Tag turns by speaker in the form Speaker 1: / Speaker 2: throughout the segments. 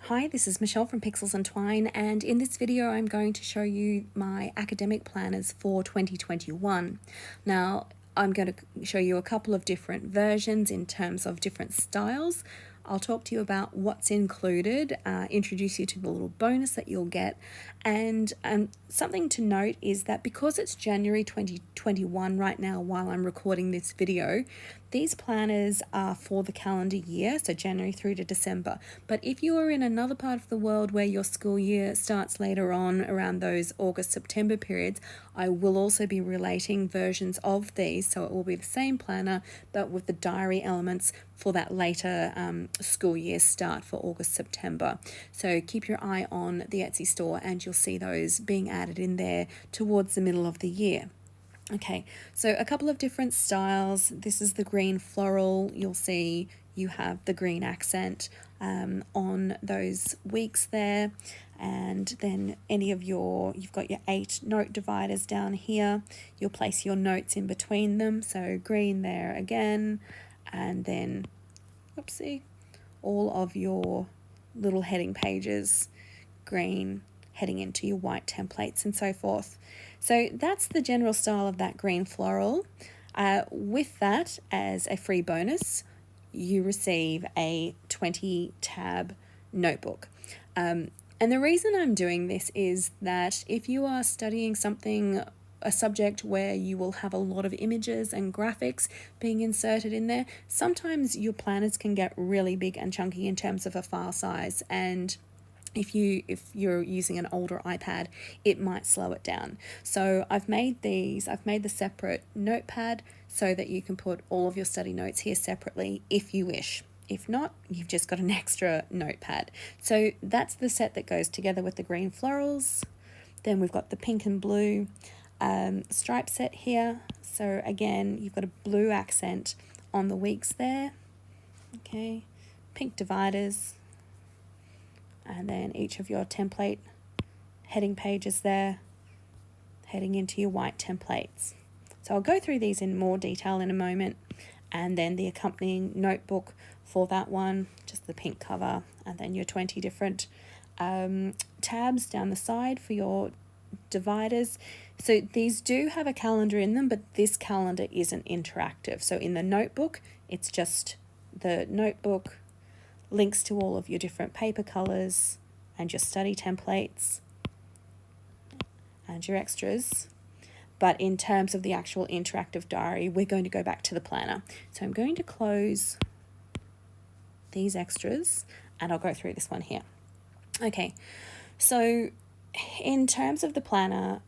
Speaker 1: Hi, this is Michelle from Pixels&Twine, and in this video I'm going to show you my academic planners for 2021. Now, I'm going to show you a couple of different versions in terms of different styles. I'll talk to you about what's included, introduce you to the little bonus that you'll get, and something to note is that because it's January 2021 right now while I'm recording this video, these planners are for the calendar year, so January through to December. But if you are in another part of the world where your school year starts later on around those August-September periods, I will also be relating versions of these, so it will be the same planner but with the diary elements for that later school year start for August-September. So keep your eye on the Etsy store and you'll see those being added in there towards the middle of the year. Okay, so a couple of different styles. This is the green floral. You'll see you have the green accent on those weeks there. And then you've got your 8 note dividers down here. You'll place your notes in between them. So green there again. And then, oopsie, all of your little heading pages, green, heading into your white templates and so forth. So that's the general style of that green floral. With that, as a free bonus, you receive a 20 tab notebook. And the reason I'm doing this is that if you are studying a subject where you will have a lot of images and graphics being inserted in there, sometimes your planners can get really big and chunky in terms of a file size, and if you're using an older iPad, it might slow it down. So I've made the separate notepad so that you can put all of your study notes here separately if you wish. If not, you've just got an extra notepad. So that's the set that goes together with the green florals. Then we've got the pink and blue stripe set here. So again, you've got a blue accent on the weeks there. Okay, pink dividers. And then each of your template heading pages there, heading into your white templates. So I'll go through these in more detail in a moment. And then the accompanying notebook for that one, just the pink cover, and then your 20 different tabs down the side for your dividers. So these do have a calendar in them, but this calendar isn't interactive. So in the notebook, it's just the notebook, links to all of your different paper colors and your study templates and your extras. But in terms of the actual interactive diary, we're going to go back to the planner. So I'm going to close these extras and I'll go through this one here. Okay, so in terms of the planner,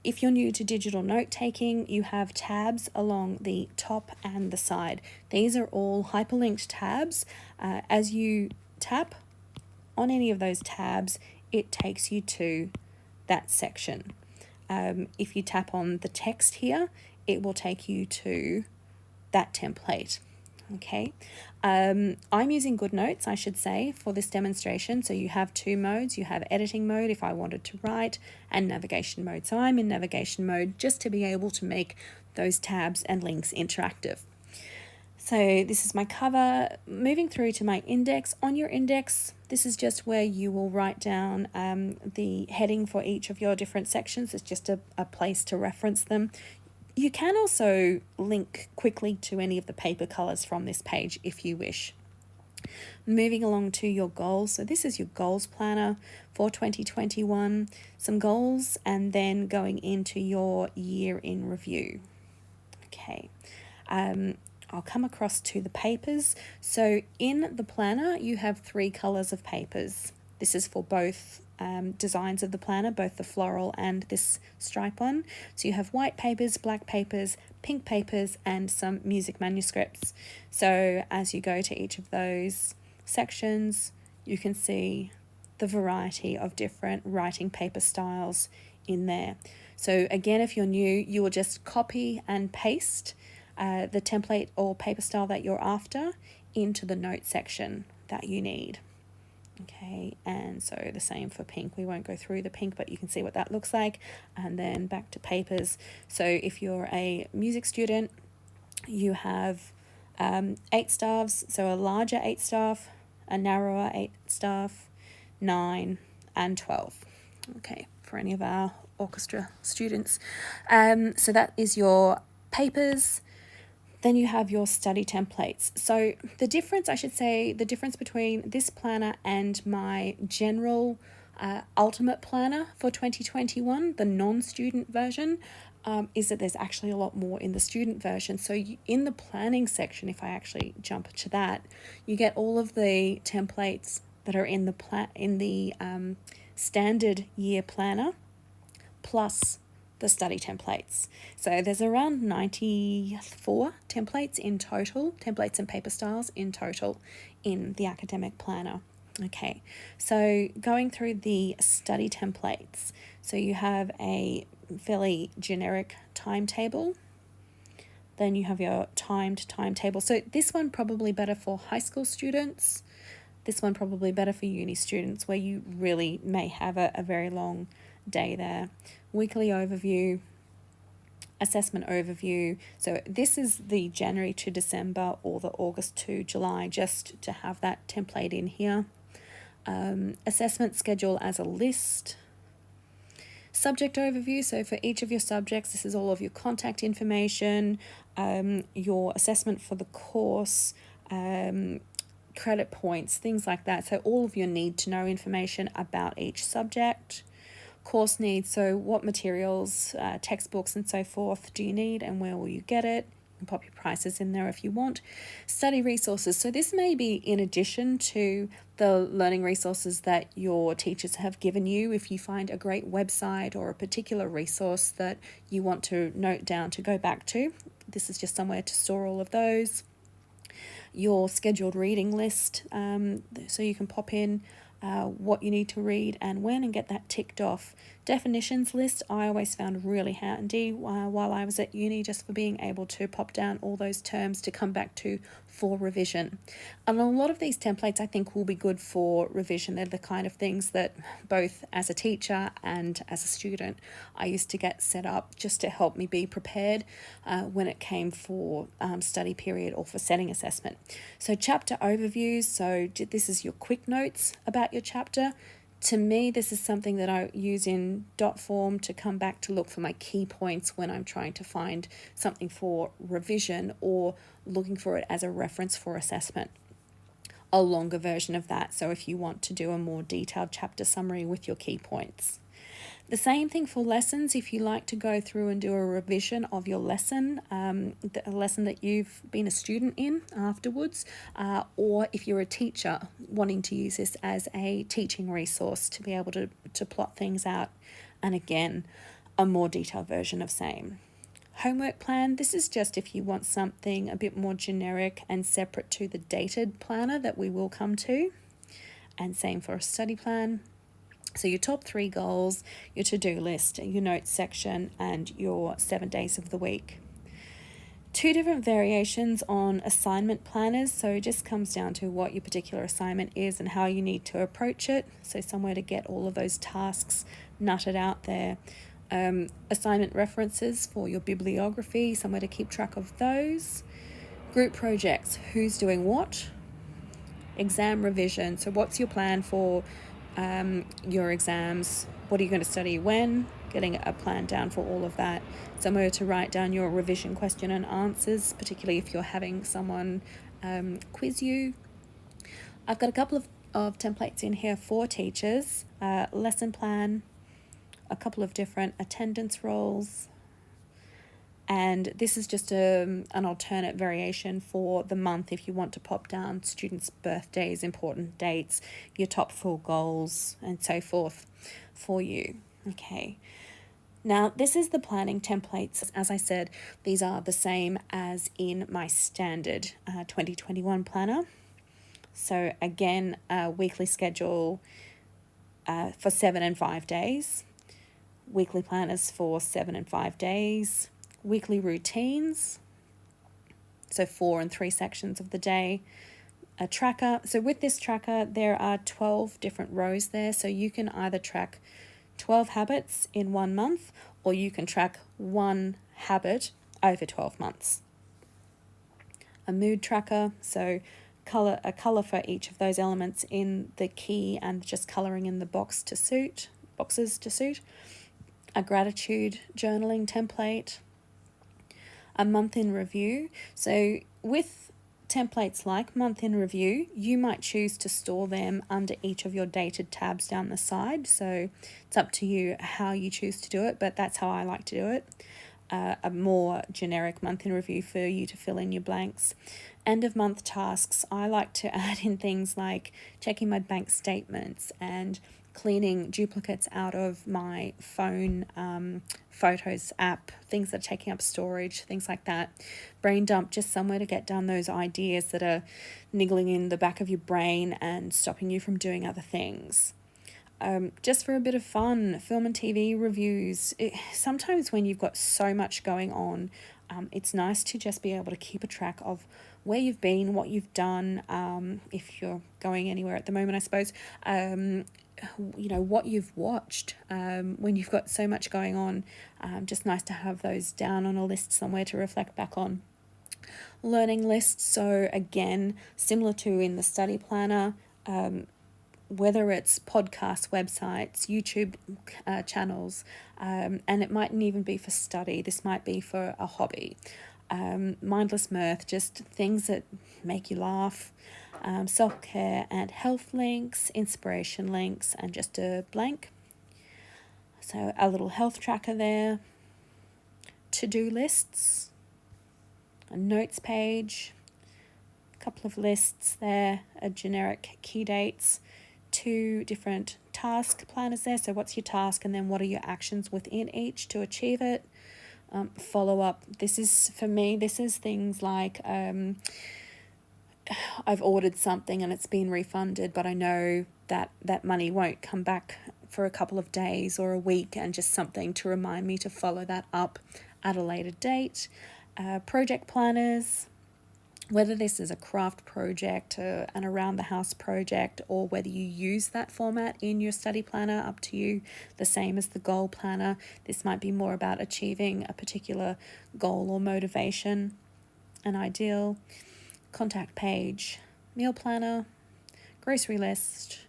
Speaker 1: if you're new to digital note-taking, you have tabs along the top and the side. These are all hyperlinked tabs. As you tap on any of those tabs, it takes you to that section. If you tap on the text here, it will take you to that template. Okay, I'm using Goodnotes, I should say, for this demonstration. So you have 2 modes. You have editing mode if I wanted to write, and navigation mode. So I'm in navigation mode just to be able to make those tabs and links interactive. So this is my cover. Moving through to my index. On your index, this is just where you will write down the heading for each of your different sections. It's just a place to reference them. You can also link quickly to any of the paper colors from this page if you wish. Moving along to your goals. So this is your goals planner for 2021. Some goals and then going into your year in review. Okay. I'll come across to the papers. So in the planner, you have 3 colors of papers. This is for both designs of the planner, both the floral and this stripe one. So you have white papers, black papers, pink papers, and some music manuscripts. So as you go to each of those sections, you can see the variety of different writing paper styles in there. So again, if you're new, you will just copy and paste the template or paper style that you're after into the note section that you need. Okay, and so the same for pink. We won't go through the pink, but you can see what that looks like. And then back to papers. So if you're a music student, you have 8 staffs, so a larger 8 staff, a narrower 8 staff. 9, and 12. Okay, for any of our orchestra students. So that is your papers. Then you have your study templates. So the difference, I should say, the difference between this planner and my general ultimate planner for 2021, the non-student version, is that there's actually a lot more in the student version. So in the planning section, if I actually jump to that, you get all of the templates that are in the standard year planner, plus the study templates. So there's around 94 templates in total, templates and paper styles in total in the academic planner. Okay, so going through the study templates, so you have a fairly generic timetable. Then you have your timed timetable. So this one probably better for high school students. This one probably better for uni students where you really may have a very long day there. Weekly overview, assessment overview. So this is the January to December or the August to July, just to have that template in here. Assessment schedule as a list. Subject overview, so for each of your subjects, this is all of your contact information, your assessment for the course, credit points, things like that. So all of your need to know information about each subject. Course needs, so what materials, textbooks and so forth do you need and where will you get it? You can pop your prices in there if you want. Study resources, so this may be in addition to the learning resources that your teachers have given you. If you find a great website or a particular resource that you want to note down to go back to, this is just somewhere to store all of those. Your scheduled reading list, so you can pop in what you need to read and when and get that ticked off. Definitions list I always found really handy while I was at uni, just for being able to pop down all those terms to come back to for revision. And a lot of these templates I think will be good for revision. They're the kind of things that both as a teacher and as a student I used to get set up just to help me be prepared when it came for study period or for setting assessment. So chapter overviews, so this is your quick notes about your chapter. To me, this is something that I use in dot form to come back to look for my key points when I'm trying to find something for revision or looking for it as a reference for assessment. A longer version of that, so if you want to do a more detailed chapter summary with your key points. The same thing for lessons. If you like to go through and do a revision of your lesson, a lesson that you've been a student in afterwards, or if you're a teacher wanting to use this as a teaching resource to be able to plot things out, and again, a more detailed version of same. Homework plan, this is just if you want something a bit more generic and separate to the dated planner that we will come to, and same for a study plan. So your top 3 goals, your to-do list, your notes section, and your 7 days of the week. 2 different variations on assignment planners, so it just comes down to what your particular assignment is and how you need to approach it. So somewhere to get all of those tasks nutted out there. Assignment references for your bibliography, somewhere to keep track of those. Group projects, who's doing what. Exam revision, so what's your plan for your exams, what are you going to study when, getting a plan down for all of that, somewhere to write down your revision question and answers, particularly if you're having someone quiz you. I've got a couple of templates in here for teachers, lesson plan, a couple of different attendance roles, and this is just an alternate variation for the month if you want to pop down students' birthdays, important dates, your top 4 goals, and so forth for you. Okay. Now, this is the planning templates. As I said, these are the same as in my standard 2021 planner. So again, a weekly schedule for 7 and 5 days, weekly planners for 7 and 5 days, weekly routines, so 4 and 3 sections of the day, a tracker. So with this tracker, there are 12 different rows there, so you can either track 12 habits in 1 month, or you can track 1 habit over 12 months. A mood tracker, so a color for each of those elements in the key and just coloring in the boxes to suit, a gratitude journaling template, a month in review. So with templates like month in review, you might choose to store them under each of your dated tabs down the side. So it's up to you how you choose to do it, but that's how I like to do it. A more generic month in review for you to fill in your blanks. End of month tasks, I like to add in things like checking my bank statements and cleaning duplicates out of my phone photos app, things that are taking up storage, things like that. Brain dump, just somewhere to get down those ideas that are niggling in the back of your brain and stopping you from doing other things. Just for a bit of fun, film and TV reviews. Sometimes when you've got so much going on, it's nice to just be able to keep a track of where you've been, what you've done, if you're going anywhere at the moment, I suppose, what you've watched when you've got so much going on. Just nice to have those down on a list somewhere to reflect back on. Learning lists, so again, similar to in the study planner, whether it's podcasts, websites, YouTube channels, and it mightn't even be for study. This might be for a hobby. Mindless mirth, just things that make you laugh. Self-care and health links, inspiration links, and just a blank. So a little health tracker there. To-do lists. A notes page. A couple of lists there. A generic key dates. 2 different task planners there. So what's your task and then what are your actions within each to achieve it? Follow up. This is, for me, this is things like I've ordered something and it's been refunded, but I know that that money won't come back for a couple of days or a week, and just something to remind me to follow that up at a later date. Project planners, whether this is a craft project, an around the house project, or whether you use that format in your study planner, up to you. The same as the goal planner. This might be more about achieving a particular goal or motivation, an ideal. Contact page, meal planner, grocery list,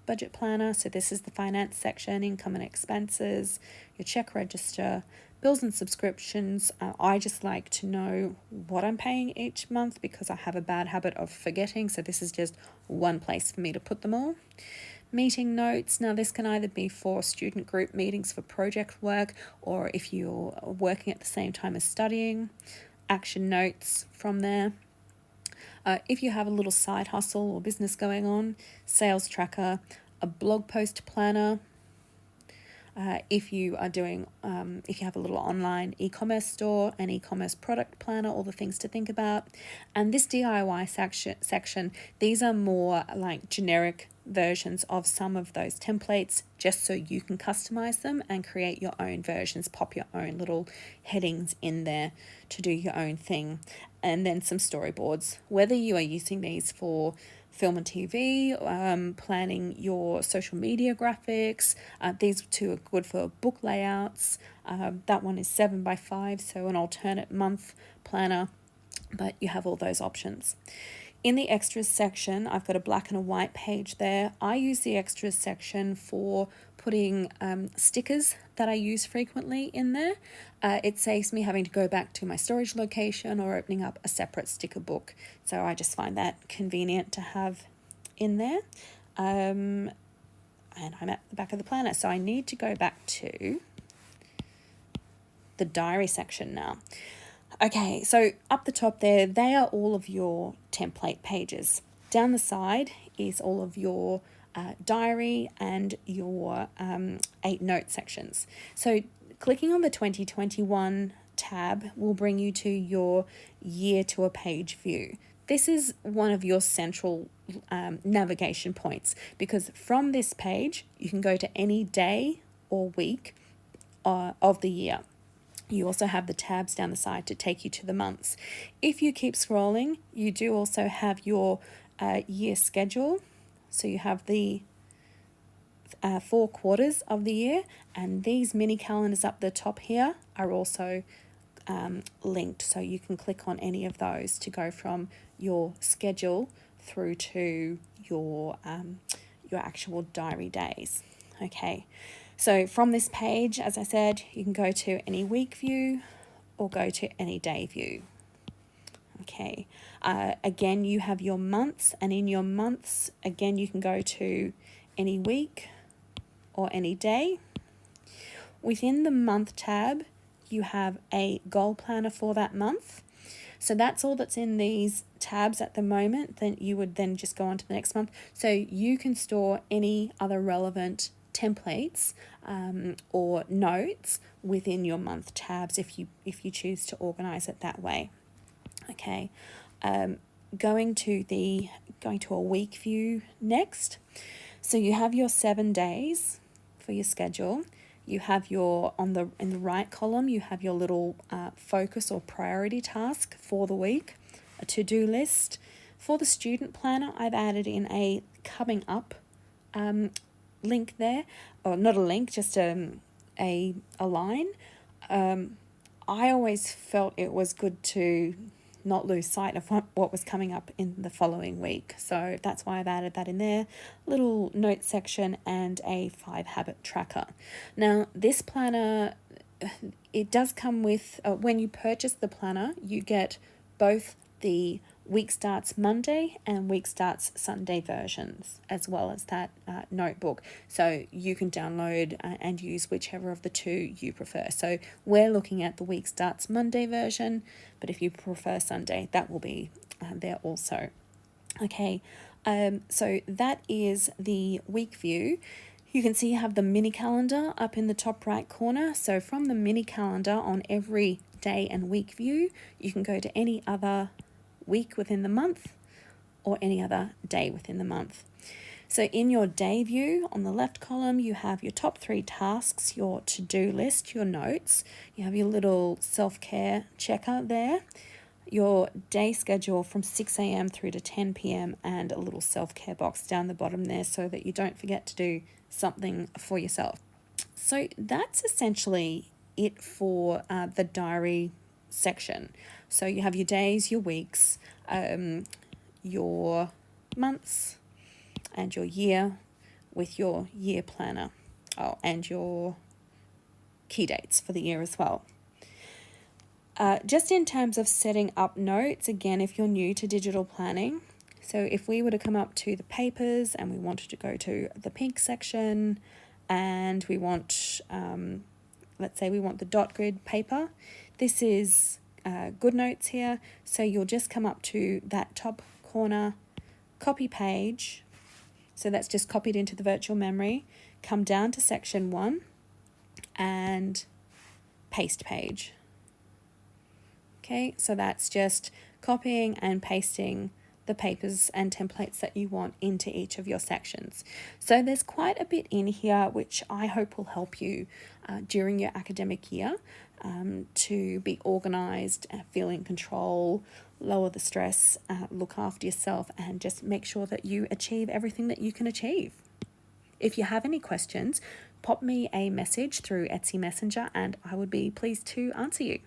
Speaker 1: budget planner. So this is the finance section, income and expenses, your check register, bills and subscriptions. I just like to know what I'm paying each month because I have a bad habit of forgetting. So this is just one place for me to put them all. Meeting notes. Now this can either be for student group meetings for project work, or if you're working at the same time as studying. Action notes from there. If you have a little side hustle or business going on, sales tracker, a blog post planner. If you are doing, if you have a little online e-commerce store, an e-commerce product planner, all the things to think about. And this DIY section, these are more like generic versions of some of those templates, just so you can customize them and create your own versions, pop your own little headings in there to do your own thing. And then some storyboards, whether you are using these for film and TV, planning your social media graphics. These 2 are good for book layouts. That one is 7x5, so an alternate month planner, but you have all those options. In the extras section, I've got a black and a white page there. I use the extras section for putting stickers that I use frequently in there. It saves me having to go back to my storage location or opening up a separate sticker book. So I just find that convenient to have in there. And I'm at the back of the planner. So I need to go back to the diary section now. Okay, so up the top there, they are all of your template pages. Down the side is all of your diary and your 8 note sections. So clicking on the 2021 tab will bring you to your year to a page view. This is one of your central navigation points, because from this page, you can go to any day or week of the year. You also have the tabs down the side to take you to the months. If you keep scrolling, you do also have your year schedule. So you have the 4 quarters of the year, and these mini calendars up the top here are also linked. So you can click on any of those to go from your schedule through to your actual diary days. Okay, so from this page, as I said, you can go to any week view or go to any day view. Okay, again, you have your months, and in your months, again, you can go to any week or any day. Within the month tab, you have a goal planner for that month. So that's all that's in these tabs at the moment. Then you would then just go on to the next month. So you can store any other relevant templates or notes within your month tabs if you choose to organize it that way. Okay, going to a week view next. So you have your 7 days for your schedule. You have your, in the right column, you have your little focus or priority task for the week, a to-do list. For the student planner, I've added in a coming up link there, or not a link, just a line. I always felt it was good to not lose sight of what was coming up in the following week. So that's why I've added that in there. Little note section and a 5-habit tracker. Now, this planner, it does come with, when you purchase the planner, you get both the week starts Monday and week starts Sunday versions, as well as that notebook. So you can download and use whichever of the two you prefer. So we're looking at the week starts Monday version, but if you prefer Sunday, that will be there also. Okay, so that is the week view. You can see you have the mini calendar up in the top right corner. So from the mini calendar on every day and week view, you can go to any other week within the month or any other day within the month. So in your day view, on the left column, you have your top 3 tasks, your to-do list, your notes. You have your little self-care checker there, your day schedule from 6 a.m. through to 10 p.m. and a little self-care box down the bottom there so that you don't forget to do something for yourself. So that's essentially it for the diary section. So you have your days, your weeks, your months, and your year with your year planner. Oh, and your key dates for the year as well. Just in terms of setting up notes, again, if you're new to digital planning, so if we were to come up to the papers and we wanted to go to the pink section and we want, let's say we want the dot grid paper, this is Goodnotes here. So you'll just come up to that top corner, copy page. So that's just copied into the virtual memory. Come down to section 1 and paste page. Okay, so that's just copying and pasting the papers and templates that you want into each of your sections. So there's quite a bit in here which I hope will help you during your academic year to be organised, feel in control, lower the stress, look after yourself, and just make sure that you achieve everything that you can achieve. If you have any questions, pop me a message through Etsy Messenger and I would be pleased to answer you.